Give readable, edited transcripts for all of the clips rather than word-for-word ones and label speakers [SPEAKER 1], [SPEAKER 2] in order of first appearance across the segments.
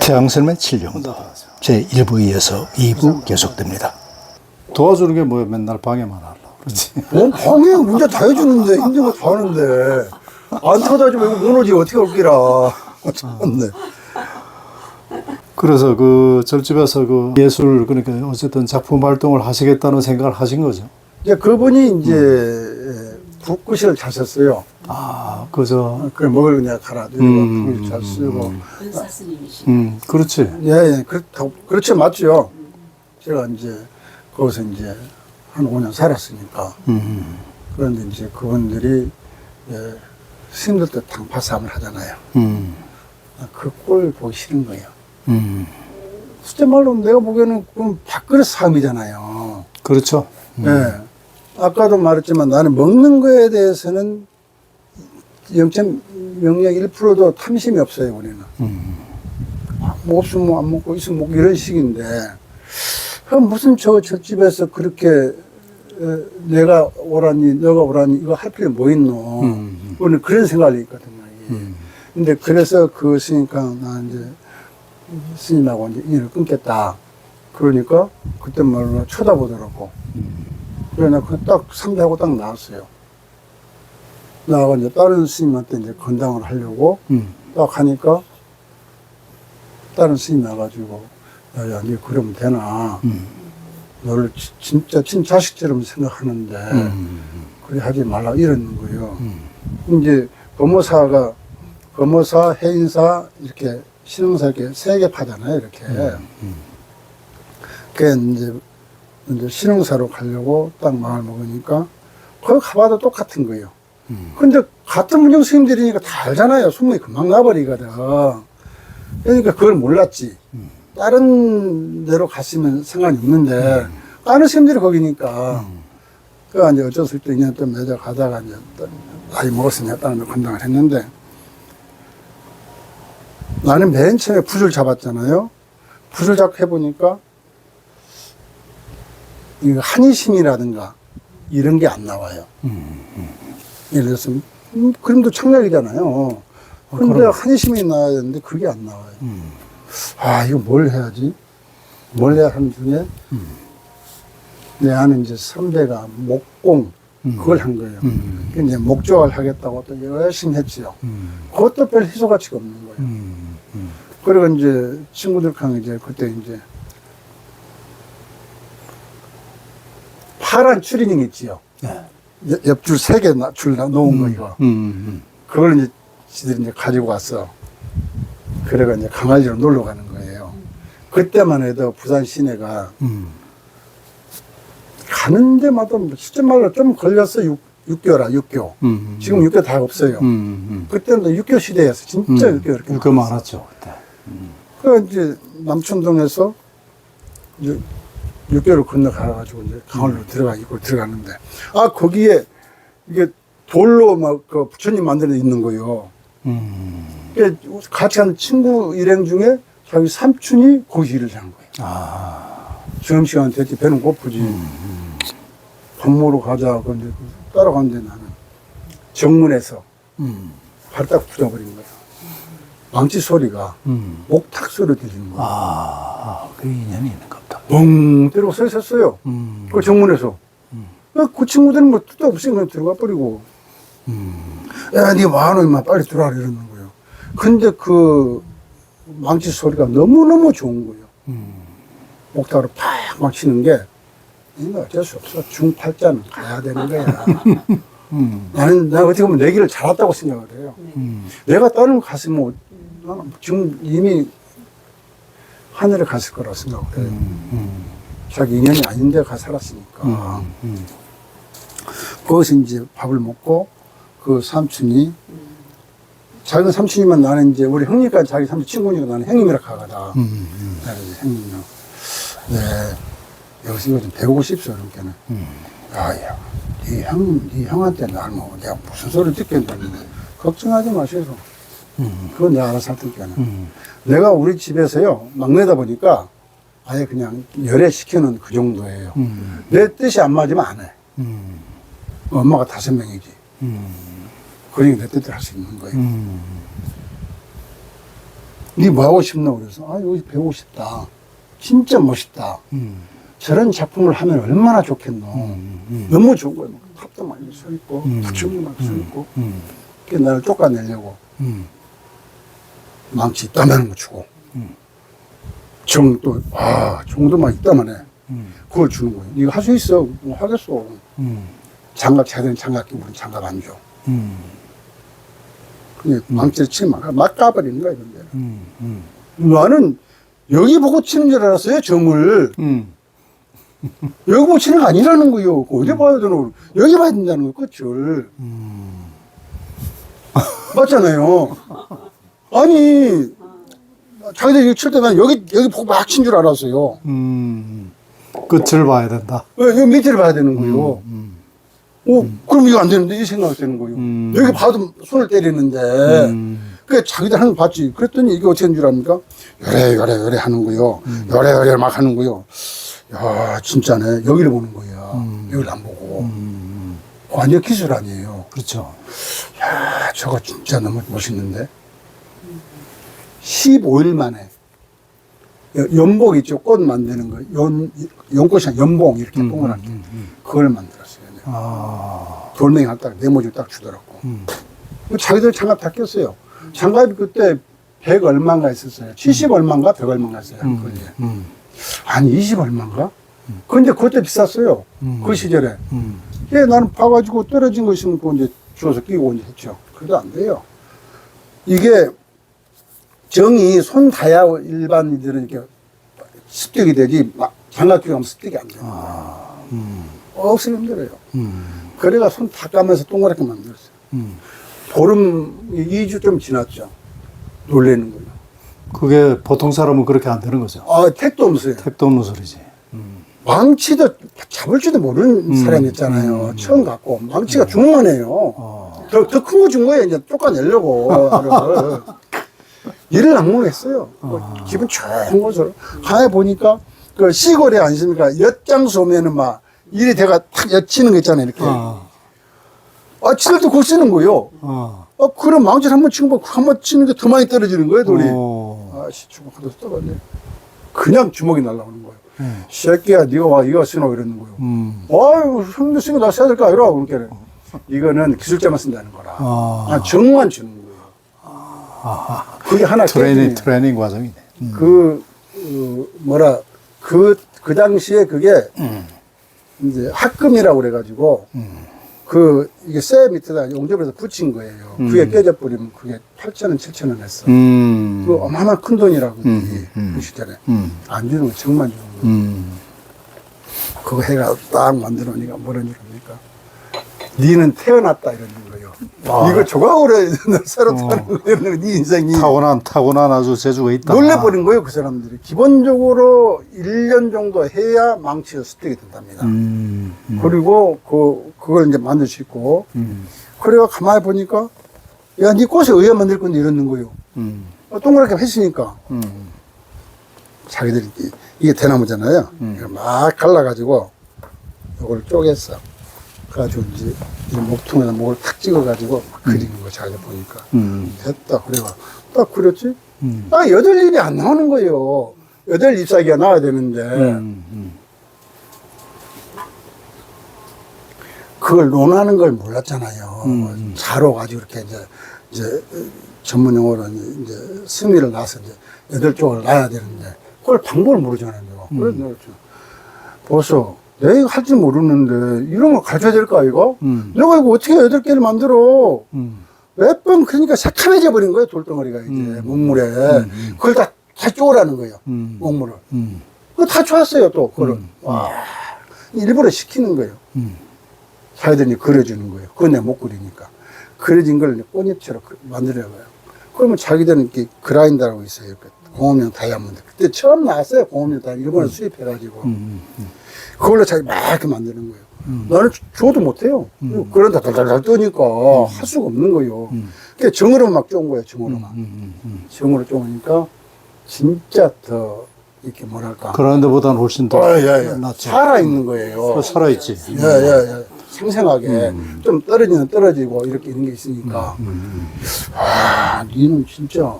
[SPEAKER 1] 태양선의 7용도 제1부에 이어서 2부 계속됩니다.
[SPEAKER 2] 도와주는 게 뭐야? 맨날 방해만 하려고 그러지.
[SPEAKER 3] 뭔 방해 문제 다 해주는데 힘든 거 다 하는데 안 타다 주면 못 오지 어떻게 올기라. 참네.
[SPEAKER 2] 그래서 그 절집에서 그 예술 그러니까 어쨌든 작품 활동을 하시겠다는 생각을 하신 거죠.
[SPEAKER 3] 이제 그분이 이제 붓글씨를 잘 썼어요.
[SPEAKER 2] 아, 그저
[SPEAKER 3] 그걸 먹을 그냥 갈아들이고 붓글 잘 쓰고.
[SPEAKER 4] 은사 스님이시.
[SPEAKER 2] 그렇지.
[SPEAKER 3] 예, 그렇죠, 맞죠. 제가 이제 거기서 이제 한 5년 살았으니까. 그런데 이제 그분들이 예, 스님들 때 당파싸움을 하잖아요. 그 꼴 보기 싫은 거예요. 숫자 말로 내가 보기에는 그건 밥그릇 싸움이잖아요.
[SPEAKER 2] 그렇죠.
[SPEAKER 3] 예. 아까도 말했지만 나는 먹는 거에 대해서는 0.01%도 탐심이 없어요, 우리는. 뭐 없으면 뭐 안 먹고 있으면 먹고 이런 식인데, 그럼 무슨 저 집에서 그렇게 내가 오라니, 너가 오라니, 이거 할 필요 뭐 있노? 우리는 그런 생각이 있거든요. 근데 그래서 그 스님과 나 이제 스님하고 이제 인연을 끊겠다. 그러니까 그때 말로 쳐다보더라고. 그래, 나 딱 삼자하고 딱 나왔어요. 나가 이제 다른 스님한테 이제 건당을 하려고 딱 하니까 다른 스님이 와가지고 야, 니 그러면 되나? 너를 진짜 친자식처럼 생각하는데 그래 하지 말라 이러는 거예요. 이제 범어사, 해인사 이렇게 신흥사 이렇게 세 개 파잖아요, 이렇게. 그게 이제 신흥사로 가려고 딱 마음을 먹으니까 거기 가봐도 똑같은 거예요. 근데 같은 문정 스님들이니까 다 알잖아요. 소문이 금방 나버리거든. 그러니까 그걸 몰랐지. 다른 데로 갔으면 상관이 없는데 다른 스님들이 거기니까 그가 이제 어쩔 수 없이 2년 동안 매달 가다가 이제 나이 먹었으니까 다른 데 건당을 했는데 나는 맨 처음에 붓을 잡았잖아요. 붓을 잡고 해보니까 이 한의심이라든가 이런 게 안 나와요. 예를 들어서 그림도 창작이잖아요. 그런데 한의심이 나와야 되는데 그게 안 나와요. 아, 이거 뭘 해야지? 뭘 해야 하는 중에 내 아는 이제 선배가 목공 그걸 한 거예요. 이제 목조를 하겠다고 또 열심히 했지요. 그것도 별 희소 가치가 없는 거예요. 그리고 이제 친구들랑 이제 그때 이제 파란 추리닝 있지요. 옆줄 3개 줄 놓은 거 이거. 그걸 이제 지들이 이제 가지고 왔어. 그래가 이제 강아지로 놀러 가는 거예요. 그때만 해도 부산 시내가 가는 데마다 실제 말로 좀 걸렸어. 6개월아, 6교. 지금 6교 다 없어요. 그때는 6교 시대였어. 진짜 6교 이렇게.
[SPEAKER 2] 6교 많았죠, 그때.
[SPEAKER 3] 그 이제 남촌동에서 이제 6개월을 건너가가지고 이제 강원로 들어가는데, 아, 거기에 이게 돌로 막 그 부처님 만들어 있는 거요. 같이 한 친구 일행 중에 자기 삼촌이 거기 일을 한 거예요. 점심시간 됐지, 배는 고프지. 밥 먹으러 가자. 그런데 따라갔는데 나는 정문에서 발을 딱 붙여버린 거야. 망치 소리가 옥탁 소리 들리는 거야.
[SPEAKER 1] 그 인연이 있는가 보다.
[SPEAKER 3] 멍 때리고 서 있었어요. 그 정문에서. 그 친구들은 뭐 뜻도 없이 그냥 들어가 버리고. 야, 니 와노, 임마, 빨리 들어와라, 이러는 거예요. 근데 그 망치 소리가 너무너무 좋은 거예요. 옥탁으로 팍 치는 게, 이거 어쩔 수 없어. 중팔자는 가야 되는 거야. 나 어떻게 보면 내 길을 잘 왔다고 생각을 해요. 내가 다른 거 갔으면 지금 이미 하늘에 갔을 거라고 생각을 해요. 자기 인연이 아닌데 가 살았으니까. 거기서 이제 밥을 먹고 그 삼촌이 자기 삼촌이면 나는 이제 우리 형님까지 자기 삼촌 친구니까 나는 형님이라 가거든. 그래서 형님이랑 여기서 이거 좀 배우고 싶어. 그러니까는 야, 네 형한테 날 뭐 내가 무슨 소리 듣겠는데 걱정하지 마시소. 그건 내가 알아서 할 테니까는. 내가 우리 집에서요 막내다 보니까 아예 그냥 열애시키는 그 정도예요. 내 뜻이 안 맞으면 안 해. 엄마가 5명이지. 그러니까 내 뜻대로 할 수 있는 거예요. 니 뭐 하고 싶노? 그래서, 아, 여기 배우고 싶다. 진짜 멋있다. 저런 작품을 하면 얼마나 좋겠노. 너무 좋은 거예요. 탑도 많이 서 있고, 부충도 막 서 있고. 그게 나를 쫓아내려고. 망치 이따만한 거 주고. 정도, 정도 막 이따만해. 그걸 주는 거예요. 이거 할 수 있어. 뭐 하겠어. 장갑, 자기는 장갑 끼고 우리는 장갑 안 줘. 근데 망치를 치면 막 까버리는 거야, 근데. 나는 여기 보고 치는 줄 알았어요, 점을. 여기 보고 치는 거 아니라는 거예요. 어디 봐야 되노? 여기 봐야 된다는 거예요, 끝을. 맞잖아요. 아니, 자기들 이거 칠 때 난 여기 보고 막 친 줄 알았어요.
[SPEAKER 2] 끝을 봐야 된다.
[SPEAKER 3] 여기 밑에를 봐야 되는 거예요. 그럼 이거 안 되는데 이 생각이 되는 거예요. 여기 봐도 손을 때리는데. 그래 자기들 하는 거 봤지. 그랬더니 이게 어떻게 하는 줄 압니까? 요래 하는 거요. 요래 막 하는 거요. 야 진짜네. 여기를 보는 거야. 여기를 안 보고. 완전 기술 아니에요.
[SPEAKER 2] 그렇죠.
[SPEAKER 3] 야 저거 진짜 너무 멋있는데. 15일 만에 연복 있죠. 꽃 만드는 거. 연꽃이 연봉 이렇게 동그랗게. 그걸 만들었어요. 돌멩이 딱 네모질 딱 주더라고. 자기들 장갑 다 꼈어요. 장갑이 그때 100 얼마인가 있었어요. 70 얼마인가 100 얼마인가 했어요. 아니 20 얼마인가? 근데 그때 비쌌어요. 그 시절에. 예, 나는 봐가지고 떨어진 거 있으면 그거 이제 주워서 끼고 이제 했죠. 그래도 안 돼요. 이게 정이 손 다야 일반인들은 이렇게 습득이 되지 막 장갑 끼고 하면 습득이 안 돼요. 억수로 힘들어요. 그래가 손 다 까면서 동그랗게 만들었어요. 보름 2주 좀 지났죠. 놀래는 거예요.
[SPEAKER 2] 그게 보통 사람은 그렇게 안 되는 거죠.
[SPEAKER 3] 택도 없어요.
[SPEAKER 2] 택도 없는 소리지.
[SPEAKER 3] 망치도 잡을지도 모르는 사람이었잖아요. 처음 갖고 망치가 주먹만 해요. 더 큰 거 준 거예요. 이제 쫓아내려고. 일을 악몽했어요. 기분 좋은 것으로. 가에 보니까 그 시골에 아니십니까? 엿장수 오면은 막 일이 대가 탁 엿치는 거 있잖아요. 이렇게. 치를 때 그거 쓰는 거예요. 그럼 망치를 한번 치고 한번 치는 게 더 많이 떨어지는 거예요, 돈이. 아씨, 주먹 하나 떨어졌네. 그냥 주먹이 날라오는 거예요. 새끼야, 네가 와, 이거 쓰노 이러는 거예요. 아유, 형도 쓰는 거 나 써야 될까? 이러고 그렇게. 이거는 기술자만 쓴다는 거라. 정만 주는 거예요. 그게 하나
[SPEAKER 2] 트레이닝 과정이네.
[SPEAKER 3] 그 당시에 그게 이제 합금이라고 그래가지고 이게 쇠 밑에다 용접해서 붙인 거예요. 그게 깨져버리면 그게 8,000원, 7,000원 했어. 그 어마어마한 큰 돈이라고, 그 시절에. 안 주는 거, 정만 주는 거. 그거 해가 딱 만들어 놓으니까 뭐라 그럽니까? 니는 태어났다 이러는 거예요. 이거 조각으로 새로 태어난 거예요. 네 인생이.
[SPEAKER 2] 타고난 아주 재주가 있다.
[SPEAKER 3] 놀래버린 거예요, 그 사람들이. 기본적으로 1년 정도 해야 망치가 습득이 된답니다. 그리고 그걸 이제 만들 수 있고. 그래가 가만히 보니까, 야, 니 꽃에 의외 만들 건데 이러는 거예요. 동그랗게 했으니까. 자기들이, 이게 대나무잖아요. 막 갈라가지고, 이걸 쪼갰어. 그래가지고 이제 목통에다 목을 탁 찍어가지고 막 그리는 거 자기가 보니까. 됐다. 그래가 딱 그렸지? 딱 8입이 안 나오는 거예요. 8 잎사귀가 나와야 되는데. 그걸 논하는 걸 몰랐잖아요. 자로 가지고 이렇게 이제 전문 용어로는 이제 스미를 놔서 이제 8쪽을 놔야 되는데 그걸 방법을 모르잖아요. 그래서 내가 보소. 내가 이거 할 줄 모르는데 이런 걸 가르쳐야 될까 이거? 내가 이거 어떻게 8개를 만들어? 몇 번 그러니까 새카매져 버린 거예요. 돌덩어리가 이제 목물에. 그걸 다 쪼으라는 거예요. 목물을. 그거 다 좋았어요 또 그걸. 와, 일부러 시키는 거예요. 자기들이 그려주는 거예요. 그건 내가 못 그리니까. 그려진 걸 꽃잎처럼 만들어봐요. 그러면 자기들은 이렇게 그라인더라고 있어요. 공업용 다이아몬드. 그때 처음 나왔어요. 공업용 다이아몬드. 일본에 수입해가지고. 그걸로 자기 막 이렇게 만드는 거예요. 나는 줘도 못해요. 그런다 달달달 뜨니까 할 수가 없는 거예요. 그러니까 정으로 막 쪼은 거예요. 정으로만. 정으로 쪼으니까 진짜 더 이렇게 뭐랄까.
[SPEAKER 2] 그런 데보다는 훨씬 더 낫죠.
[SPEAKER 3] 살아있는 거예요.
[SPEAKER 2] 살아있지.
[SPEAKER 3] 예. 생생하게 좀 떨어지는 떨어지고 이렇게 있는 게 있으니까. 니는 진짜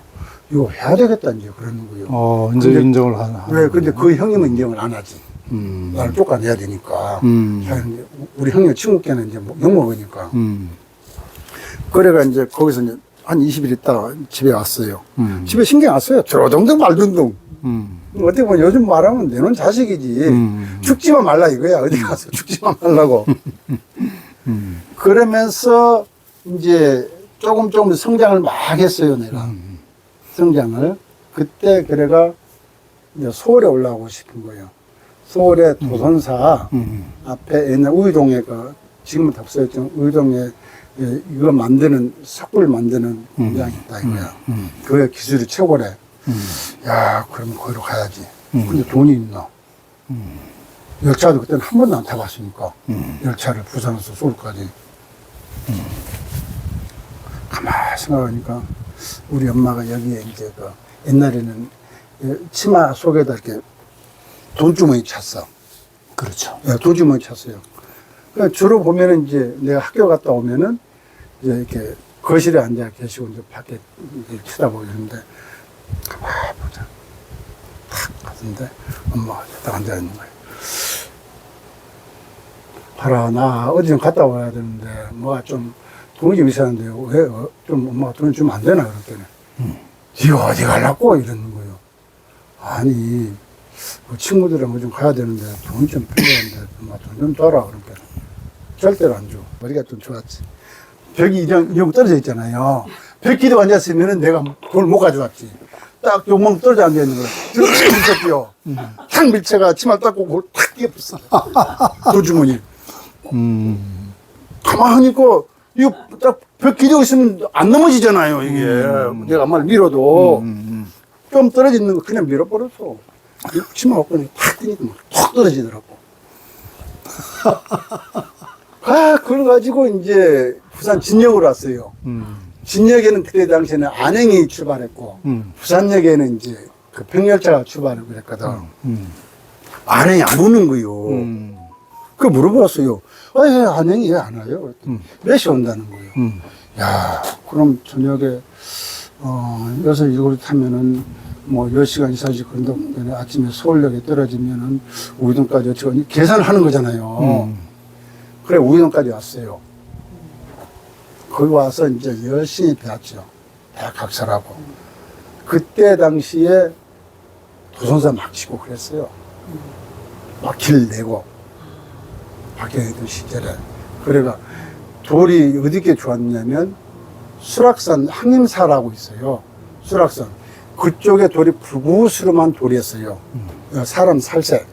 [SPEAKER 3] 이거 해야 되겠다, 이제 그러는 거예요.
[SPEAKER 2] 이제
[SPEAKER 3] 근데
[SPEAKER 2] 인정을 하나.
[SPEAKER 3] 왜, 근데 그 형님은 인정을 안 하지. 나를 쫓아내야 되니까. 자기는 우리 형님 친구께는 이제 욕먹으니까. 그래가 이제 거기서 이제 한 20일 있다가 집에 왔어요. 집에 신경 안 써요. 조동동 말둥둥. 어떻게 보면 요즘 말하면 내놓은 자식이지. 죽지만 말라 이거야. 어디 가서 죽지만 말라고. 그러면서 이제 조금 성장을 막 했어요, 내가. 성장을. 그때 그래가 이제 서울에 올라오고 싶은 거예요. 서울에 도선사 앞에 옛날 우이동에 그 지금은 다 없어졌지만 우이동에 이거 만드는 석굴 만드는 공장이 있다 이거야. 그 기술이 최고래. 야, 그러면 거기로 가야지. 근데 돈이 있나? 열차도 그때는 한 번도 안 타봤으니까 열차를 부산에서 서울까지. 가만히 생각하니까 우리 엄마가 여기에 이제 그 옛날에는 치마 속에다 이렇게 돈주머니 찼어.
[SPEAKER 1] 그렇죠.
[SPEAKER 3] 예, 돈주머니 찼어요. 그러니까 주로 보면은 이제 내가 학교 갔다 오면은 이제 이렇게 거실에 앉아 계시고 이제 밖에 이렇게 쳐다보고 이러는데 가만히 보자. 탁 갔는데 엄마가 딱 앉아 있는 거예요. 봐라, 나 어디 좀 갔다 와야 되는데 뭐가 좀 돈이 좀 있어야 하는데 왜 좀 엄마가 돈을 주면 안 되나 그랬더니 네가 어디 가려고 이러는 거예요. 아니 그 친구들이랑 뭐 좀 가야 되는데 돈이 좀 필요한데 엄마 돈 좀 줘라 그러니까 절대로 안 줘. 머리가 좀 좋았지. 벽이 이런 떨어져 있잖아요. 벽 기도 앉았으면은 내가 돈을 못 가져왔지. 딱 요망 떨어져 앉아 있는 거야. 들었죠. 탁 밀체가 치마 닦고 그걸 탁 끼었어. 도주머니. 가만히 있고 이거 딱 벽 기대고 있으면 안 넘어지잖아요, 이게. 내가 말 밀어도. 좀 떨어지는 거 그냥 밀어버렸어. 치마 갖고 탁 뛰니까 탁 떨어지더라고. 그걸 가지고 이제 부산 진역으로 왔어요. 진역에는 그때 당시에는 안행이 출발했고, 부산역에는 이제 그 평열차가 출발을 그랬거든. 안행이 안 오는 거요. 그 물어봤어요. 왜 안행이 왜 안 와요? 몇 시 온다는 거예요. 야, 그럼 저녁에, 6, 7시 타면은, 뭐, 10시간, 24시간 그런다. 아침에 서울역에 떨어지면은, 우이동까지 어쩌고, 계산을 하는 거잖아요. 그래, 우이동까지 왔어요. 거기 와서 이제 열심히 배웠죠. 대학 학설하고. 그때 당시에 도선사 막 치고 그랬어요. 막 길 내고. 박경희도 시절에. 그래가 돌이 어디게 좋았냐면 수락산 항림사라고 있어요. 수락산. 그쪽에 돌이 불구스름한 돌이었어요. 사람 살색.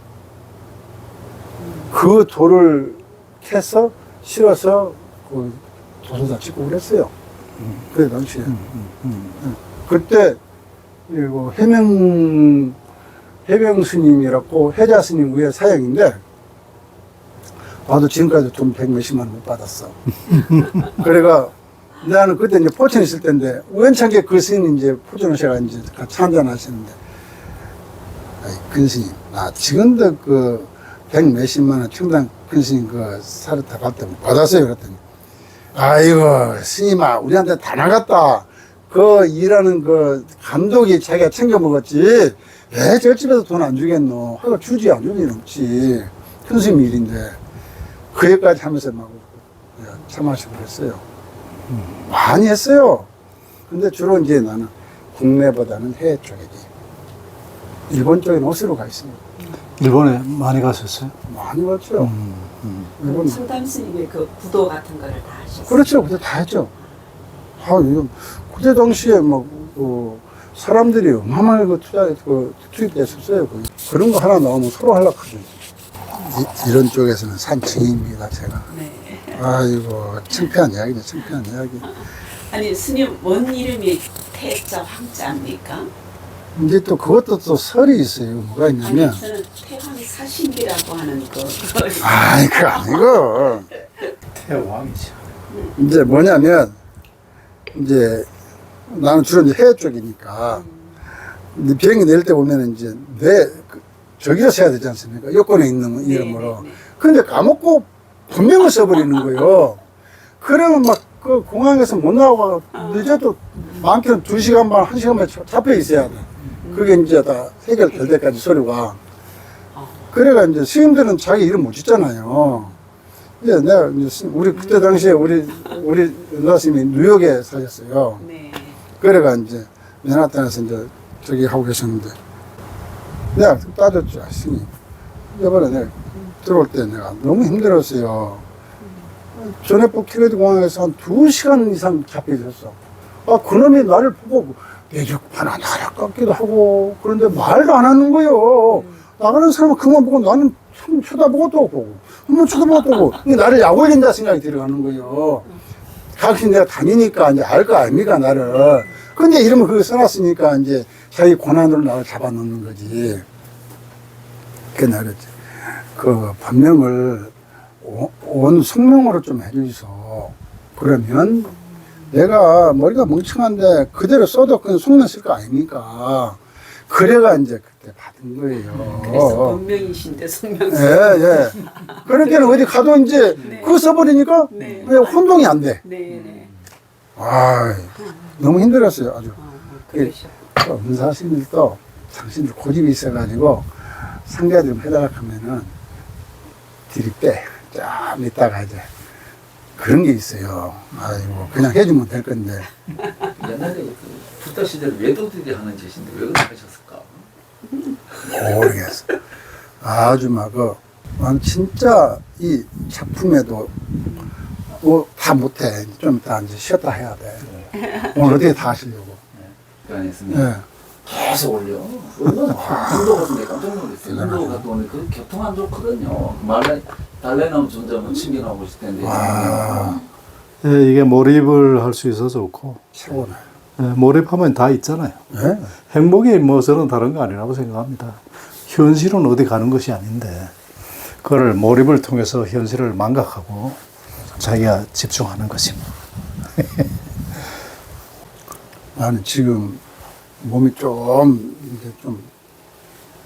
[SPEAKER 3] 그 돌을 캐서 실어서 그 도선사 찍고 그랬어요. 그때 당시에. 그때 이거 해명 스님이라고 해자 스님 위에 사형인데 나도 지금까지 돈 100몇십만 원 못 받았어. 그래가 나는 그때 이제 포천에 있을 때인데 우연찮게 그 스님 이제 포천 오셔가 이제 같이 한잔 하시는데 큰 스님, 나 지금도 그 100몇십만 원 청당 큰 스님 그 사료 다 받았어요. 그랬더니 아이고 스님아 우리한테 다 나갔다. 그 일하는 그 감독이 자기가 챙겨 먹었지. 왜 저 집에서 돈 안 주겠노? 하고 주지 안 주는 일 없지. 큰 스님 일인데. 그 얘기까지 하면서 막 참아시고 그랬어요. 많이 했어요. 근데 주로 이제 나는 국내보다는 해외 쪽이지. 일본 쪽에는 어디로 가 있습니다.
[SPEAKER 2] 일본에 많이 가셨어요?
[SPEAKER 3] 많이 갔죠. 일본.
[SPEAKER 4] 성담 스님의 그 부도 같은 거를 다 하셨어요.
[SPEAKER 3] 그렇죠. 그때 다 했죠. 그때 당시에 막, 사람들이 어마어마하게 투입됐었어요. 그런 거 하나 나오면 서로 하려고 이런 쪽에서는 산증입니다, 제가.
[SPEAKER 4] 네.
[SPEAKER 3] 아이고, 창피한 이야기네, 창피한 이야기.
[SPEAKER 4] 아니 스님 원 이름이 태자 황자입니까?
[SPEAKER 3] 이제 또 그것도 또 설이 있어요. 뭐가 있냐면.
[SPEAKER 4] 아니 저는 태왕사신기라고 하는 거.
[SPEAKER 3] 아이, 그거 아니고.
[SPEAKER 2] 태왕이죠.
[SPEAKER 3] 이제 뭐냐면, 이제 나는 주로 이제 해외 쪽이니까. 근데 비행기 내릴 때 보면은 이제 저기로 써야 되지 않습니까? 여권에 있는 이름으로.
[SPEAKER 4] 네.
[SPEAKER 3] 근데 까먹고 분명을 써버리는 거예요. 그러면 막 그 공항에서 못 나오고 늦어도 많게는 2시간 반, 1시간만 잡혀 있어야 돼. 그게 이제 다 해결될 때까지 서류가. 그래가 이제 스님들은 자기 이름 못 짓잖아요. 이제 내가 이제 우리 그때 당시에 우리 은사스님이 뉴욕에 사셨어요.
[SPEAKER 4] 네.
[SPEAKER 3] 그래가 이제 맨하탄에서 이제 저기 하고 계셨는데 내가 따졌죠. 스님. 이번에 내가 들어올 때 내가 너무 힘들었어요. 전해부 캐리드 공항에서 한 2시간 이상 잡혀 있었어. 아, 그놈이 나를 보고 내죽파나 나락 같기도 하고 그런데 말도 안 하는 거예요. 나가는 사람은 그만 보고 나는 참 쳐다보고 또 보고 한번 쳐다보고 또 보고 이게 나를 약올린다 생각이 들어가는 거예요. 가끔씩 내가 다니니까 이제 알 거 아닙니까 나를. 근데 이러면 그거 써놨으니까 이제 자기 권한으로 나를 잡아놓는 거지. 그래 내가 그랬지. 그 법명을 온 성명으로 좀 해주이소. 그러면 내가 머리가 멍청한데 그대로 써도 그냥 속면 쓸 거 아닙니까? 그래가 이제 그때 받은 거예요.
[SPEAKER 4] 그래서 본명이신데 성명.
[SPEAKER 3] 예, 예. 그러니까 어디 가도 이제
[SPEAKER 4] 네.
[SPEAKER 3] 그거 써버리니까
[SPEAKER 4] 네.
[SPEAKER 3] 그냥 혼동이 안 돼.
[SPEAKER 4] 네, 네.
[SPEAKER 3] 아, 너무 힘들었어요, 아주.
[SPEAKER 4] 그러셨.
[SPEAKER 3] 은사스님들도 당신들 고집이 있어가지고 상대가 좀 해달라 하면은 뒤리 빼. 좀 이따가 이제 그런 게 있어요. 아이고, 그냥 해주면 될 건데.
[SPEAKER 5] 옛날에 그 부터 시절 외도들이 하는 짓인데 왜 그렇게 하셨을까?
[SPEAKER 3] 모르겠어. 아주 막, 난 진짜 이 작품에도 다 못해. 좀 이따 이제 쉬었다 해야 돼. 오늘 어떻게 다 하시려고.
[SPEAKER 5] 그 안에서는
[SPEAKER 3] 예.
[SPEAKER 5] 계속 올려. 얼마나 hun도 가서 내가 깜짝 놀랐어요. hun도 갔다 오는데 그 교통 안 좋거든요. 말래 달래나무 존재하면 챙겨나오고 있을 텐데.
[SPEAKER 3] 와,
[SPEAKER 2] 예, 이게 몰입을 할 수 있어서 좋고
[SPEAKER 3] 최고네.
[SPEAKER 2] 예, 몰입하면 다 있잖아요.
[SPEAKER 3] 예?
[SPEAKER 2] 행복이 뭐 저는 다른 거 아니라고 생각합니다. 현실은 어디 가는 것이 아닌데 그걸 몰입을 통해서 현실을 망각하고 자기가 집중하는 것이
[SPEAKER 3] 나는 지금 몸이 좀, 이제 좀,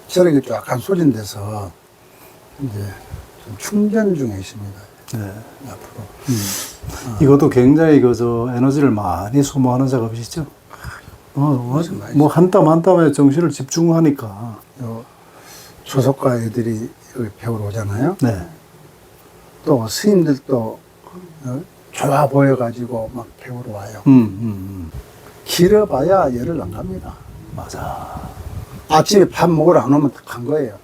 [SPEAKER 3] 체력이 좀 약간 소진돼서, 이제 좀 충전 중에 있습니다.
[SPEAKER 2] 네.
[SPEAKER 3] 앞으로.
[SPEAKER 2] 이것도 굉장히 그저 에너지를 많이 소모하는 작업이시죠. 뭐 한 땀 한 땀에 정신을 집중하니까.
[SPEAKER 3] 요 조석가 애들이 여기 배우러 오잖아요.
[SPEAKER 2] 네.
[SPEAKER 3] 또 스님들도 좋아 보여가지고 막 배우러 와요. 길어봐야 열을 안 갑니다.
[SPEAKER 2] 맞아.
[SPEAKER 3] 아침에 밥 먹으러 안 오면 간 거예요.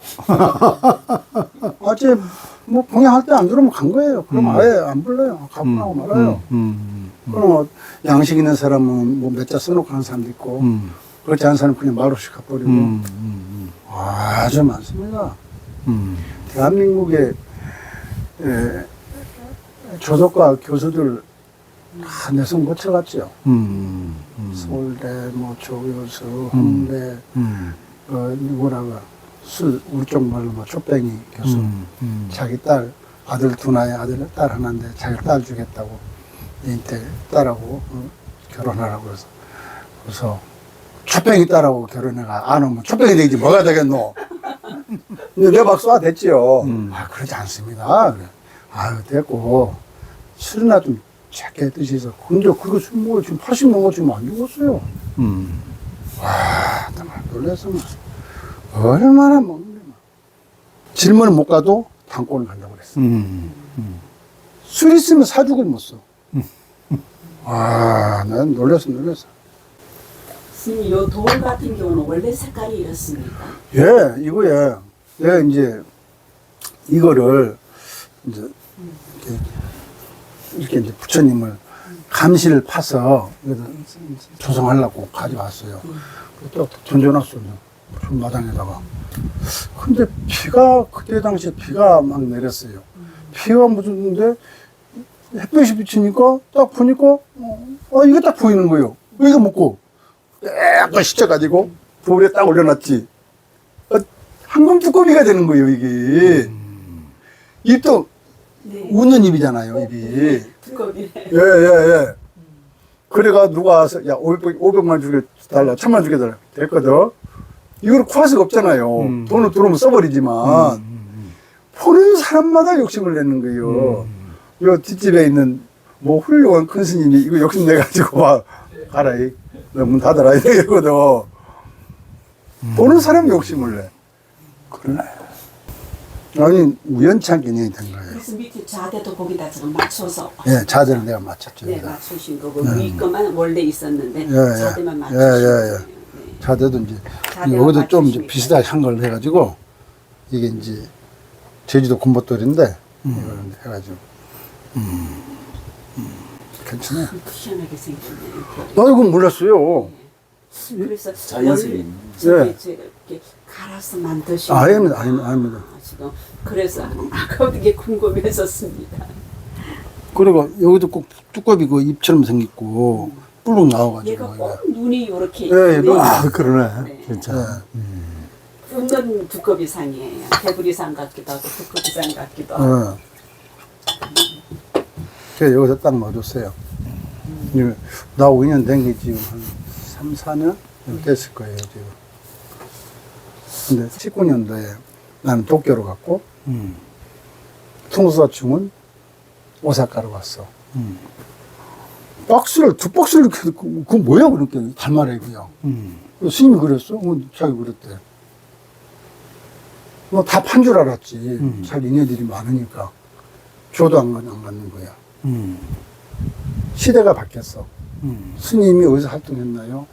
[SPEAKER 3] 아침에 뭐 공양할 때 안 들어오면 간 거예요. 그럼 아예 안 불러요. 가고 나고 말아요. 그럼 뭐 양식 있는 사람은 뭐 몇 자 써놓고 하는 사람도 있고, 그렇지 않은 사람은 그냥 말없이 가버리고, 아주 많습니다. 대한민국의 조석과 교수들 다 내성 거쳐갔죠. 서울대, 뭐 조교수, 홍대, 누구라가 우리 쪽 말로 뭐 촛뱅이 교수, 자기 딸 아들 두나에 아들 딸 하나인데 자기 딸 주겠다고 인테 딸하고 결혼하라고 그래서 촛뱅이 딸하고 결혼해가 안 오면 촛뱅이 되지 뭐가 되겠노. 근데 내 박수가 됐지요. 아 그러지 않습니다. 아유 됐고 술이나 좀 작게 드셔서 근데 그거 술 먹어 지금 80 먹어 지금 안 죽었어요. 와 정말 놀라서 얼마나 먹는데 질문을 못 가도 단골을 간다고 그랬어. 술 있으면 사죽을 못 써. 와, 난 놀랐어.
[SPEAKER 4] 스님, 요 돌 같은 경우는 원래 색깔이 이렇습니까?
[SPEAKER 3] 예, 이거에 내가 이제 이거를 이제 이렇게 이제 부처님을 감시를 파서 조성하려고 가져왔어요. 또 던져놨어요. 마당에다가. 근데 비가 그때 당시에 비가 막 내렸어요. 비가 묻었는데 햇볕이 비치니까 딱 보니까 이게 딱 보이는 거예요. 이거 먹고 약간 씻어가지고 볼에 딱 올려놨지. 황금 두꺼비가 되는 거예요 이게. 입도
[SPEAKER 4] 네.
[SPEAKER 3] 웃는 입이잖아요 입이.
[SPEAKER 4] 두꺼비네.
[SPEAKER 3] 예. 그래가 누가 와서 야 500만 주겠달라 1000만 주겠달라 됐거든. 이걸 구할 수가 없잖아요. 돈을 들어오면 써버리지만 보는 사람마다 욕심을 내는 거예요. 요 뒷집에 있는 뭐 훌륭한 큰 스님이 이거 욕심 내가지고 와 가라. 문 닫아라 이러거든. 보는 사람 욕심을 내.
[SPEAKER 1] 그러네.
[SPEAKER 3] 아니 우연찮게 인연이 된 거예요.
[SPEAKER 4] 그래서 밑에 자대도 거기다 지금 맞춰서
[SPEAKER 3] 예, 자제를 내가 맞췄죠.
[SPEAKER 4] 네, 맞추신 거고 위 거만 원래 있었는데
[SPEAKER 3] 예,
[SPEAKER 4] 자대만
[SPEAKER 3] 예,
[SPEAKER 4] 맞추신
[SPEAKER 3] 예,
[SPEAKER 4] 거예요.
[SPEAKER 3] 예. 자대도 이제
[SPEAKER 4] 자대만
[SPEAKER 3] 여기도 좀 이제
[SPEAKER 4] 맞추시니까.
[SPEAKER 3] 비슷하게 한 걸 해가지고 이게 이제 제주도 군것돌인데 이걸 해가지고 괜찮아요.
[SPEAKER 4] 희한하게 생겼네요.
[SPEAKER 3] 나도 그건 몰랐어요.
[SPEAKER 4] 그래서
[SPEAKER 5] 자연스러운.
[SPEAKER 3] 예.
[SPEAKER 4] 이렇게 갈아서 만드신
[SPEAKER 3] 아닙니다,
[SPEAKER 4] 거구나.
[SPEAKER 3] 아닙니다.
[SPEAKER 4] 지금 그래서 아까 되게 궁금했었습니다.
[SPEAKER 3] 그리고 여기도 꼭 두꺼비 그 입처럼 생겼고 뿔룩
[SPEAKER 4] 얘가
[SPEAKER 3] 나와가지고
[SPEAKER 4] 꼭 눈이 이렇게
[SPEAKER 3] 예, 눈.
[SPEAKER 2] 그러네.
[SPEAKER 4] 네.
[SPEAKER 2] 진짜.
[SPEAKER 4] 은근 두꺼비상이에요. 개구리상 같기도 하고 두꺼비상 같기도 하고.
[SPEAKER 3] 제가 여기서 딱 넣어줬어요. 나 5년 된 게 지금 한 3, 4년 됐을 거예요, 지금. 근데 19년도에 나는 도쿄로 갔고, 통수사충은 오사카로 갔어. 두 박스를 이렇게, 그건 뭐야, 그렇게. 달말해, 그냥. 스님이 그랬어? 자기 그랬대. 뭐 다 판 줄 알았지. 자기 인연들이 많으니까. 줘도 안 갖는 거야. 시대가 바뀌었어. 스님이 어디서 활동했나요?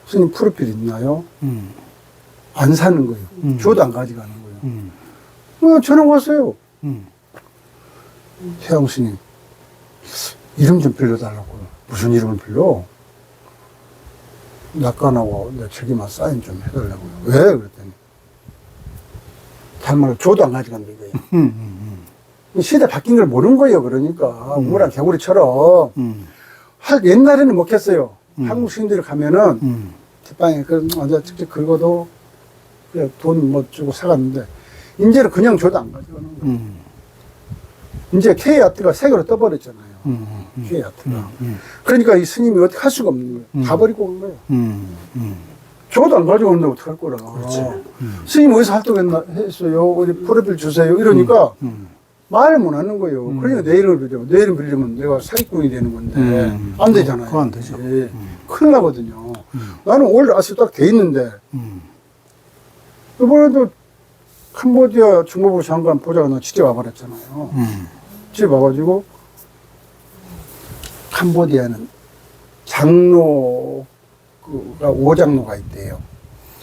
[SPEAKER 3] 스님 프로필 있나요? 안 사는 거예요. 줘도 안 가져가는 거예요. 전화 왔어요. 태양 스님, 이름 좀 빌려달라고. 무슨 이름을 빌려? 낙관하고 내 책임만 사인 좀 해달라고요. 왜? 그랬더니 달말을 줘도 안 가져간다 이거예요. 시대 바뀐 걸 모르는 거예요. 그러니까 우물한 개구리처럼 옛날에는 먹혔어요. 한국 시민들이 가면은 뒷방에 앉아 직접 긁어도 돈 뭐 주고 사갔는데 이제는 그냥 줘도 안 가져가는 거예요. 이제 K아트가 세계로 떠버렸잖아요. K아트가. 그러니까 이 스님이 어떻게 할 수가 없는 거예요. 다 버리고 온 거예요. 줘도 안 가져오는데 어떡할 거라. 스님 어디서 활동했어요? 어디 프로필 주세요. 이러니까 말을 못 하는 거예요. 그러니까 내 이름을 빌려. 내 이름 빌리면 내가 사기꾼이 되는 건데 안 되잖아요.
[SPEAKER 2] 그거 안 되죠.
[SPEAKER 3] 예. 큰일 나거든요. 나는 원래 아직 딱 돼 있는데 이번에도 캄보디아 중무부 장관 보좌가 나 직접 와버렸잖아요. 직접 와가지고 캄보디아는 장로가 5장로가 있대요.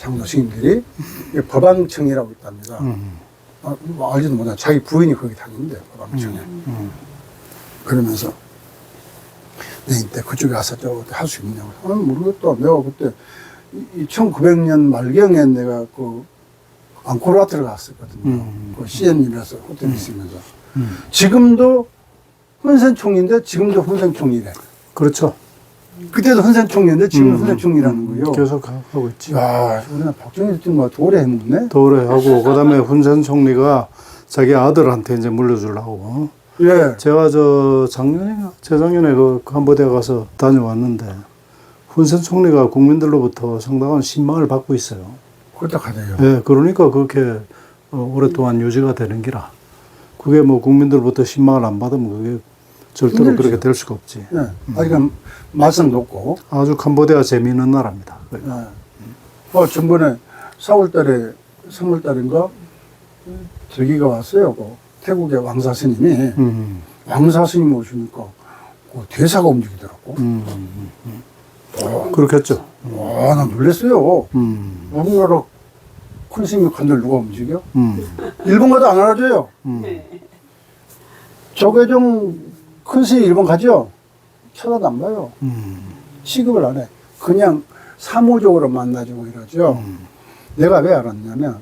[SPEAKER 3] 장로 스님들이 법왕청이라고 있답니다. 뭐 알지도 못하고 자기 부인이 거기 다니는데 법왕청에. 그러면서 내 이때 그쪽에 가서 할 수 있냐고. 모르겠다. 내가 그때 1900년 말경에 내가 그 앙코르와트를 갔었거든요. 그 CN이라서 호텔에 있으면서. 지금도 훈센총리인데 지금도 훈센총리래.
[SPEAKER 2] 그렇죠.
[SPEAKER 3] 그때도 훈센총리인데 지금도 훈센총리라는 거예요.
[SPEAKER 2] 계속 하고 있지.
[SPEAKER 3] 야, 우리나라 박정희 대통령 더 오래 해먹네?
[SPEAKER 2] 더 오래 하고, 그 다음에 훈센 총리가 자기 아들한테 이제 물려주려고.
[SPEAKER 3] 예.
[SPEAKER 2] 제가 재작년에 그 캄보디아 가서 다녀왔는데, 훈센 총리가 국민들로부터 상당한 신망을 받고 있어요.
[SPEAKER 3] 그렇다 가대요.
[SPEAKER 2] 예, 그러니까 그렇게 오랫동안 유지가 되는 기라. 그게 뭐 국민들부터 신망을 안 받으면 그게 절대로
[SPEAKER 3] 힘들죠.
[SPEAKER 2] 그렇게 될 수가 없지.
[SPEAKER 3] 예. 아직은 말썽 높고.
[SPEAKER 2] 아주 캄보디아 재미있는 나라입니다.
[SPEAKER 3] 예. 전번에 4월달에, 3월달인가, 저기가 왔어요. 그 태국의 왕사 스님이. 왕사 스님 오시니까 그 대사가 움직이더라고.
[SPEAKER 2] 그렇겠죠.
[SPEAKER 3] 와, 나 놀랐어요. 우리나라 큰 스님이 간들 누가 움직여? 일본 가도 안 알아줘요. 조계종 큰 스님 일본 가죠? 쳐다도 안 봐요. 취급을 안 해. 그냥 사무적으로 만나주고 이러죠. 내가 왜 알았냐면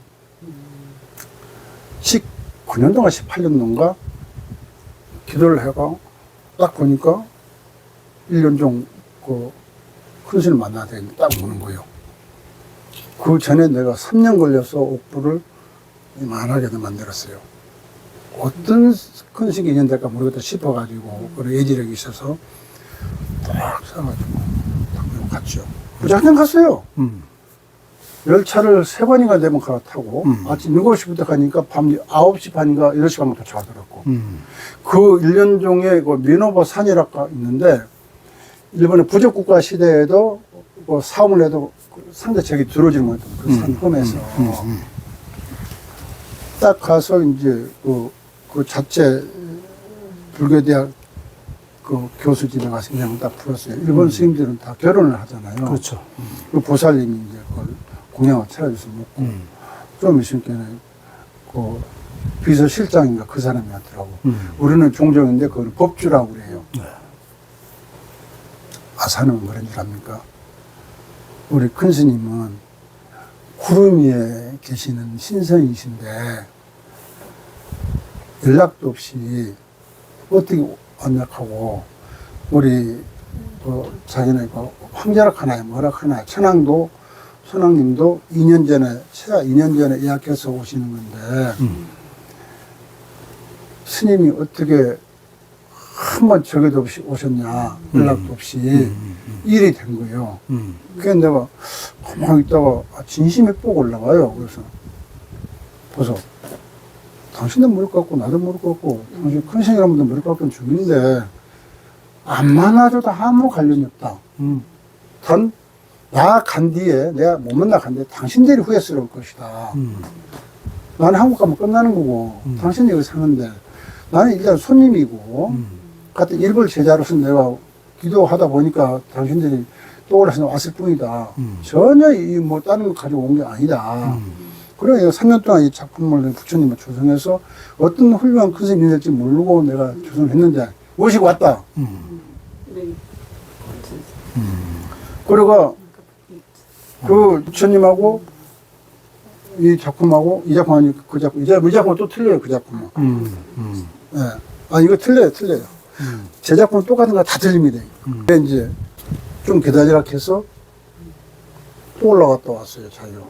[SPEAKER 3] 19년도인가 18년도인가 기도를 해가 딱 보니까 1년 좀 큰 스님 만나야 되는데 딱 오는 거예요. 그 전에 내가 3년 걸려서 옥부를 이만하게도 만들었어요. 어떤 큰 스님이 인연될까 모르겠다 싶어가지고 그런 예지력이 있어서 딱 사가지고 딱 갔죠. 무작정 갔어요. 열차를 3번인가 4번 갈아타고 아침 7시부터 가니까 밤 9시 반인가 8시 반부터 도착하더라고. 그 1년 중에 그 미노보 산이라고 있는데 일본의 부적국가 시대에도 뭐 싸움을 해도 상대 적이 들어오지 못했던 그 산홈에서 딱 가서 이제 그 자체 불교대학 그 교수 집에 가서 그냥 딱 풀었어요. 일본 스님들은 다 결혼을 하잖아요.
[SPEAKER 2] 그렇죠.
[SPEAKER 3] 그 보살님이 이제 그걸 공양을 차려줘서 먹고 좀 있으니까는 그 비서실장인가 그 사람이 하더라고. 우리는 종종인데 그걸 법주라고 그래요. 아사는 그런 줄 압니까? 우리 큰 스님은 구름 위에 계시는 신선이신데 연락도 없이 어떻게 언약하고 우리 자기네 황자락 하나에 뭐락 하나에 천황님도 2년 전에 최하 2년 전에 예약해서 오시는 건데 스님이 어떻게 한 번 저기도 없이 오셨냐 연락도 없이 일이 된 거예요. 그래서 내가 가만히 있다가 진심이 꼭 올라와요. 그래서 보소, 당신도 무릎 꿇고 나도 무릎 꿇고 당신 큰 스님이라면 무릎 꿇고는 죽는데 안 만나줘도 아무 관련이 없다. 단 나 간 뒤에 내가 못 만나 간 뒤에 당신들이 후회스러울 것이다. 나는 한국 가면 끝나는 거고 당신이 여기 사는데 나는 일단 손님이고 같은 일본 제자로서 내가 기도하다 보니까 당신들이 떠올라서 왔을 뿐이다. 전혀 이 뭐 다른 거 가지고 온 게 아니다. 그래 내가 3년 동안 이 작품을 부처님을 조성해서 어떤 훌륭한 큰 스님이 될지 모르고 내가 조성을 했는데 모시고 왔다.
[SPEAKER 4] 네.
[SPEAKER 3] 그리고 그 부처님하고 이 작품하고 이 작품 아니 그 작품 이 작품은 또 틀려요. 그 작품은. 예. 아 이거 틀려요. 제 작품은 똑같은 거 다 틀립니다. 근데 이제 좀 기다리라 해서 또 올라갔다 왔어요. 자기가.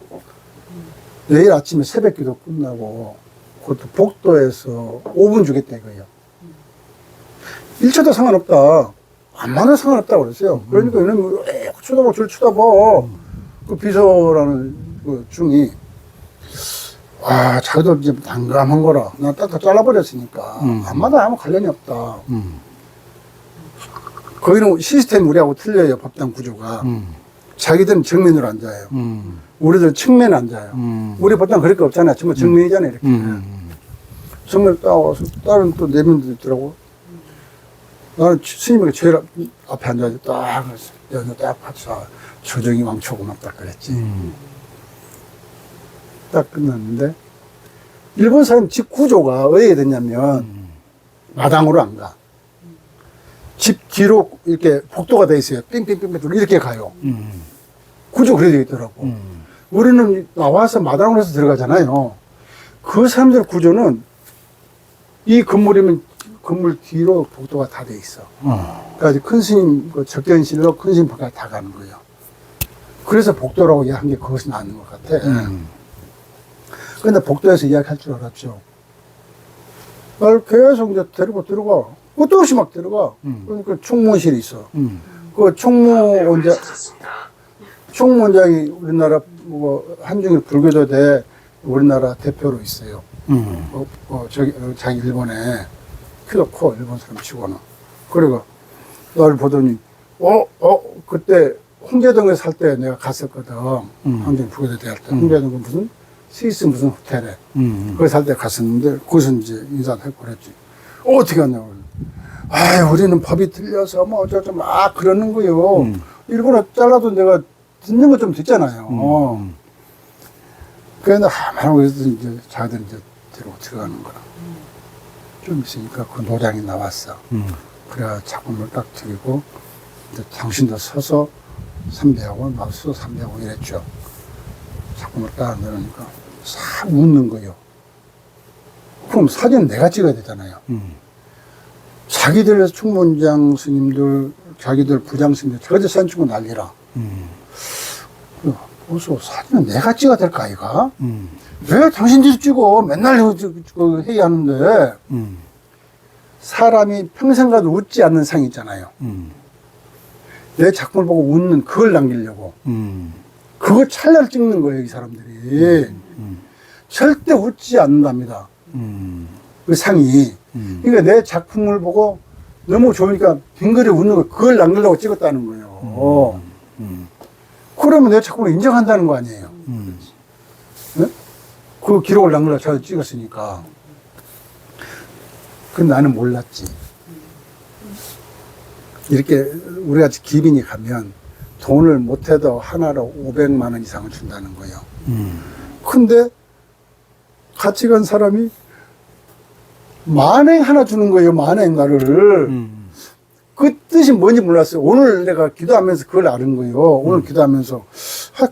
[SPEAKER 3] 내일 아침에 새벽기도 끝나고 그것도 복도에서 5분 주겠다 이거예요. 1초도 상관없다. 안만도 상관없다 그랬어요. 그러니까 이놈이 왜 쳐다봐 줄 쳐다봐. 그 비서라는 그 중이 자기도 이제 난감한 거라. 난 딱 잘라버렸으니까 안마다 아무 관련이 없다. 거기는 시스템 우리하고 틀려요. 법당 구조가. 자기들은 정면으로 앉아요. 우리들 측면에 앉아요. 우리 법당 그럴 게 없잖아요. 전부 정면이잖아요. 이렇게. 정면 딱 와서 다른 또 내면도 있더라고. 나는 스님에게 제일 앞에 앉아서 딱 여기 딱 봐서 조정이 왕초고만 딱 그랬지. 딱 끝났는데 일본 사람 집 구조가 어디에 됐냐면 마당으로 안 가. 집 뒤로 이렇게 복도가 돼 있어요. 삥삥삥삥 이렇게 가요. 구조 그래 되어 있더라고. 우리는 나와서 마당으로 해서 들어가잖아요. 그 사람들 구조는 이 건물이면 건물 뒤로 복도가 다 돼 있어. 그러니까 큰 스님 그 적견실로 큰 스님 밖에 다 가는 거예요. 그래서 복도라고 이야기한 게 그것이 맞는 것 같아. 근데 복도에서 이야기할 줄 알았죠. 날 계속 이제 데리고 들어가. 끝도 없이 막 들어가. 그러니까 총무실이 있어. 그 총무원장이 우리나라 뭐 한중일 불교도대 우리나라 대표로 있어요. 자기 일본에 키도 커 일본 사람 치고는. 그리고 나를 보더니 그때 홍제동에 살 때 내가 갔었거든. 한중일 불교도대 할 때 홍제동 무슨 스위스 무슨 호텔에 거기 살 때 갔었는데 거기서 이제 인사를 했고 그랬지. 어떻게 하냐고. 우리는 법이 틀려서 뭐 어쩌고 막 그러는 거요. 일본어 잘라도 내가 듣는 거 좀 듣잖아요. 그런데 말하고 있어서 이제 자기들 이제 데리고 들어가는 거라. 좀 있으니까 그 노량이 나왔어. 그래야 작품을 딱 드리고 이제 당신도 서서 삼배하고 나도 서서 삼배하고 이랬죠. 작품을 딱 넣으니까 싹 웃는 거요. 그럼 사진 내가 찍어야 되잖아요. 자기들 총무원장 스님들, 자기들 부장 스님들, 저기들 사진 찍고 난리라. 그래서 사진은 내가 찍어야 될까, 아이가? 왜 당신들이 찍어? 맨날 회의하는데. 사람이 평생 가도 웃지 않는 상이 있잖아요. 내 작품을 보고 웃는 그걸 남기려고. 그걸 찰나를 찍는 거예요, 이 사람들이. 절대 웃지 않는답니다. 그 상이. 그러니까 내 작품을 보고 너무 좋으니까 빙그레 웃는 거, 그걸 남기려고 찍었다는 거예요. 그러면 내가 자꾸 인정한다는 거 아니에요. 네? 그 기록을 남기려고 제가 찍었으니까. 근데 나는 몰랐지. 이렇게 우리가 기빈이 가면 돈을 못해도 하나로 500만 원 이상을 준다는 거예요. 근데 같이 간 사람이 만행 하나 주는 거예요. 만행 나를. 그 뜻이 뭔지 몰랐어요. 오늘 내가 기도하면서 그걸 알은 거예요. 오늘 기도하면서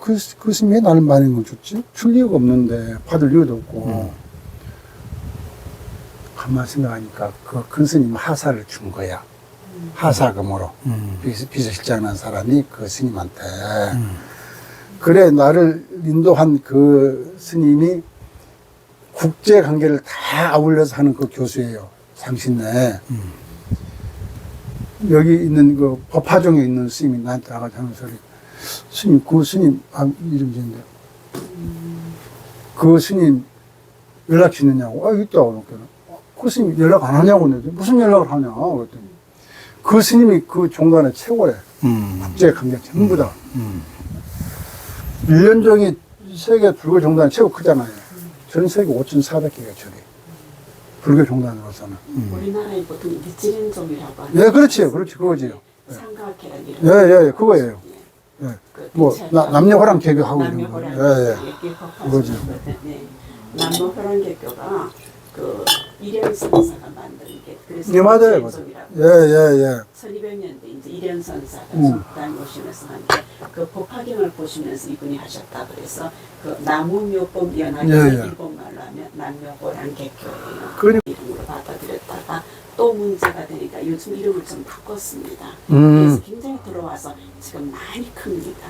[SPEAKER 3] 그 스님이 왜 나를 만행을 줬지? 줄 이유가 없는데 받을 이유도 없고. 가만 생각하니까 그 큰 스님 하사를 준 거야. 하사금으로. 비서실장이라는 사람이 그 스님한테. 그래 나를 인도한 그 스님이 국제 관계를 다 아울러서 하는 그 교수예요. 상신내. 여기 있는 그 법화종에 있는 스님이 나한테 나가서 하는 소리. 스님, 그 스님, 이름 지은데. 그 스님 연락 있느냐고. 있다고. 그 스님 연락 안 하냐고. 무슨 연락을 하냐. 그랬더니. 그 스님이 그 종단의 최고래. 국제 관계 전부 다. 1년 종이 세계 불교 종단 최고 크잖아요. 전 세계 5,400개가 저리. 불교 종단으로서는.
[SPEAKER 4] 우리나라에 보통 미치린종이라고 하는.
[SPEAKER 3] 네, 그렇지요. 그렇지, 그거지요.
[SPEAKER 4] 상가계란 이런.
[SPEAKER 3] 예, 그거예요. 예. 뭐, 남녀호랑 개교하고 이런 거.
[SPEAKER 4] 남녀호랑
[SPEAKER 3] 그거죠.
[SPEAKER 4] 네. 남녀호랑개교가 그 일현선사가 만든 게 그래서
[SPEAKER 3] 네, 맞아요.
[SPEAKER 4] 미치린종이라고.
[SPEAKER 3] 예.
[SPEAKER 4] 1200년대 이제 일현선사가 속단 오시면서 한그 법화경을 보시면서 이분이 하셨다 그래서 그 나무묘법 연합에서 일본말로 하면 남묘호랑개교예요. 이름으로 받아들였다가 또 문제가 되니까 요즘 이름을 좀 바꿨습니다. 그래서 굉장히 들어와서 지금 많이 큽니다.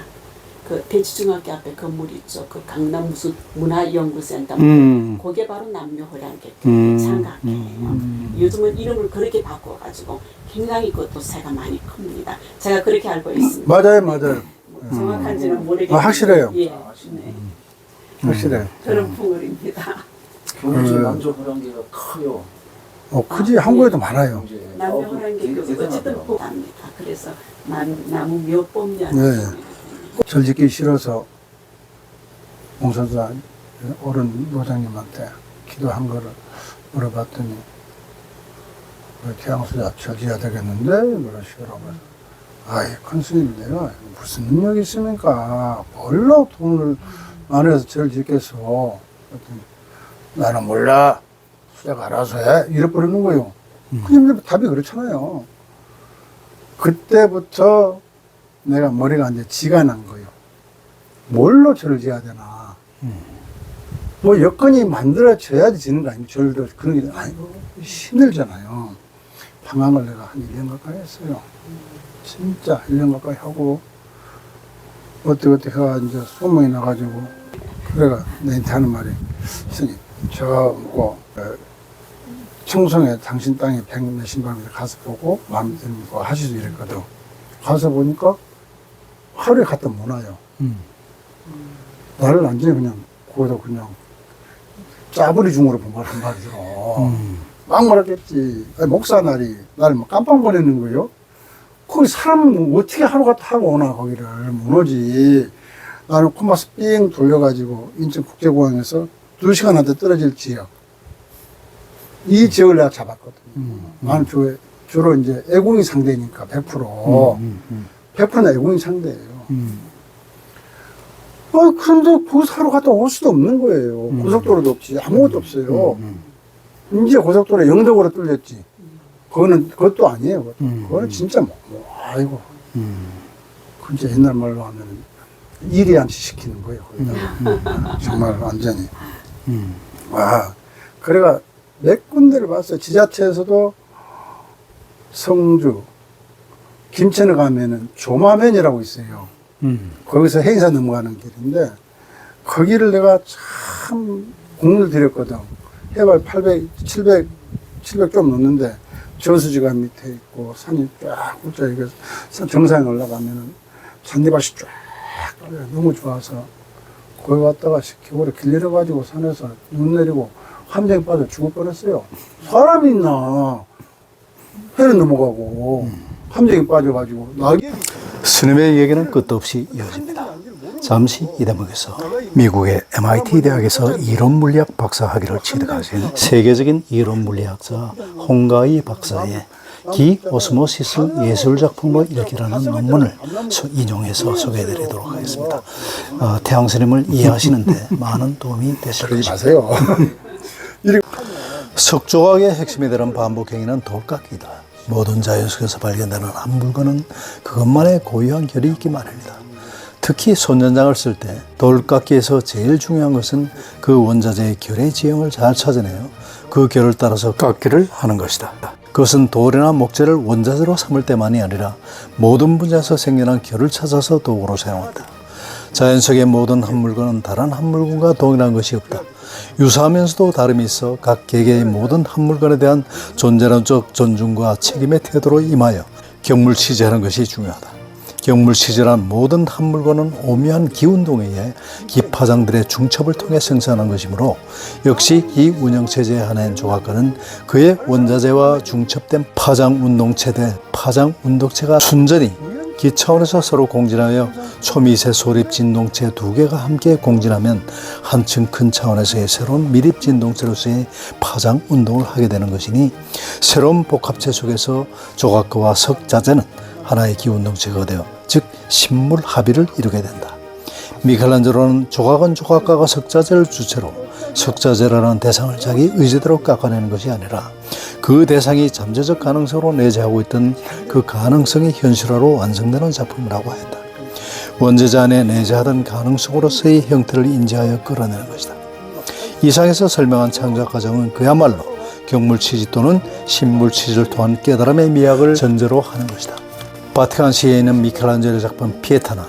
[SPEAKER 4] 그 대치중학교 앞에 건물 있죠. 그 강남 무슨 문화연구센터. 그게 바로 남묘호랑개교 창각회예요. 요즘은 이름을 그렇게 바꿔가지고 굉장히 그것도 새가 많이 큽니다. 제가 그렇게 알고 있습니다.
[SPEAKER 3] 맞아요.
[SPEAKER 4] 정확한지는 모르겠는데.
[SPEAKER 3] 확실해요.
[SPEAKER 4] 예. 네.
[SPEAKER 3] 확실해요.
[SPEAKER 4] 그런 풍월입니다.
[SPEAKER 5] 경주 남조호랑개가 커요.
[SPEAKER 3] 크지. 한국에도 많아요.
[SPEAKER 4] 남묘호랑개교 어쨌든 보답니다. 그래서 나무묘법연.
[SPEAKER 3] 네. 절 짓기 싫어서 봉선사 어른 노장님한테 기도한 거를 물어봤더니 태양수자 절 지어야 되겠는데 그러시더라고요. 큰 스님 내가 무슨 능력이 있습니까? 뭘로 돈을 안 해서 절 짓겠어? 그랬더니 나는 몰라. 수자가 알아서 해. 이래버리는 거예요. 그냥 답이 그렇잖아요. 그때부터 내가 머리가 이제 지가 난 거예요. 뭘로 절을 지어야 되나. 뭐 여건이 만들어져야지 지는 거 아니고 절도 그런 게 아니고 힘들잖아요. 방황을 내가 한 1년 가까이 했어요. 진짜 1년 가까이 하고 어떻게 해가 이제 소문이 나가지고 그래가 내한테 하는 말이 스님 저거 청송에 당신 땅에 100몇십 방에 가서 보고 마음에 드는 거 하시죠 이랬거든. 가서 보니까 하루에 갔다 못 와요. 나를 완전히 그냥 거기다 그냥 짜부리 중으로 본 말 한마디로 막 말하겠지. 목사 날이 나를 뭐 깜빵 보내는 거예요. 거기 사람은 뭐 어떻게 하루 갔다 하고 오나 거기를 못 오지. 나는 콤바스 삥 돌려가지고 인천국제공항에서 2시간 한테 떨어질 지역 이 지역을 내가 잡았거든. 나는 주로 이제 애공이 상대니까 100%. 100%나 애공이 상대예요. 그런데 거기서 하루 갔다 올 수도 없는 거예요. 고속도로도 없지. 아무것도 없어요. 이제 고속도로 영덕으로 뚫렸지. 그것도 아니에요. 그거는 진짜 아이고. 진짜 옛날 말로 하면 일이안치 시키는 거예요. 거기다가. 정말 완전히. 그래가 몇 군데를 봤어요. 지자체에서도 성주, 김천에 가면은 조마면이라고 있어요. 거기서 행사 넘어가는 길인데, 거기를 내가 참 공을 들였거든. 해발 700 좀 넘는데, 저수지가 밑에 있고, 산이 쫙 굵자, 이게 정상에 올라가면은 잔디밭이 쫙, 너무 좋아서, 거기 갔다가 겨울에 길 내려가지고 산에서 눈 내리고, 함정에 빠져 죽을 뻔했어요. 사람이 있나? 해는 넘어가고, 함정에 빠져가지고, 낙엽이
[SPEAKER 1] 스님의 얘기는 끝도 없이 이어집니다. 잠시 이 대목에서 미국의 MIT 대학에서 이론물리학 박사 학위를 취득하신 세계적인 이론물리학자 홍가이 박사의 기오스모시스 예술작품의 일기라는 논문을 인용해서 소개해드리도록 하겠습니다. 태양스님을 이해하시는데 많은 도움이 되실
[SPEAKER 3] 그러지
[SPEAKER 1] 것입니다.
[SPEAKER 3] 마세요.
[SPEAKER 1] 석조각의 핵심이 되는 반복행위는 돌깎기다. 모든 자연 속에서 발견되는 한 물건은 그것만의 고유한 결이 있기 마련이다. 특히 손전장을 쓸 때 돌깎기에서 제일 중요한 것은 그 원자재의 결의 지형을 잘 찾아내어 그 결을 따라서 깎기를 하는 것이다. 그것은 돌이나 목재를 원자재로 삼을 때만이 아니라 모든 분야에서 생겨난 결을 찾아서 도구로 사용한다. 자연 속의 모든 한 물건은 다른 한 물건과 동일한 것이 없다. 유사하면서도 다름이 있어 각 개개의 모든 한 물건에 대한 존재론적 존중과 책임의 태도로 임하여 경물치지하는 것이 중요하다. 경물치지란 모든 한 물건은 오묘한 기운동에 의해 기파장들의 중첩을 통해 생산한 것이므로 역시 이 운영체제에 한해인 조각가는 그의 원자재와 중첩된 파장운동체 대 파장운동체가 순전히 기차원에서 서로 공진하여 초미세 소립 진동체 두 개가 함께 공진하면 한층 큰 차원에서의 새로운 미립 진동체로서의 파장 운동을 하게 되는 것이니 새로운 복합체 속에서 조각가와 석자재는 하나의 기운동체가 되어 즉 신물 합의를 이루게 된다. 미켈란젤로는 조각은 조각가가 석자재를 주체로 석자재라는 대상을 자기 의지대로 깎아내는 것이 아니라 그 대상이 잠재적 가능성으로 내재하고 있던 그 가능성의 현실화로 완성되는 작품이라고 했다. 원자재 안에 내재하던 가능성으로서의 형태를 인지하여 끌어내는 것이다. 이상에서 설명한 창작 과정은 그야말로 경물치지 또는 신물치지를 통한 깨달음의 미학을 전제로 하는 것이다. 바티칸시에 있는 미켈란젤로 작품 피에타나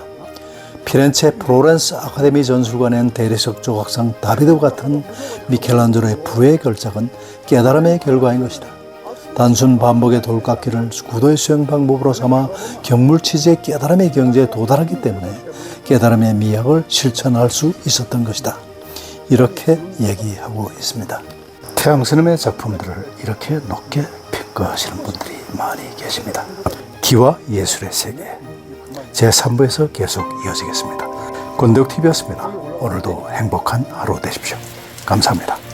[SPEAKER 1] 피렌체 플로렌스 아카데미 전술관의 대리석 조각상 다비드 같은 미켈란젤로의 불후의 걸작은 깨달음의 결과인 것이다. 단순 반복의 돌깎기를 구도의 수행 방법으로 삼아 경물치지의 깨달음의 경지에 도달하기 때문에 깨달음의 미학을 실천할 수 있었던 것이다. 이렇게 얘기하고 있습니다. 태양스님의 작품들을 이렇게 높게 평가하시는 분들이 많이 계십니다. 기와 예술의 세계 제3부에서 계속 이어지겠습니다. 권대욱TV였습니다. 오늘도 행복한 하루 되십시오. 감사합니다.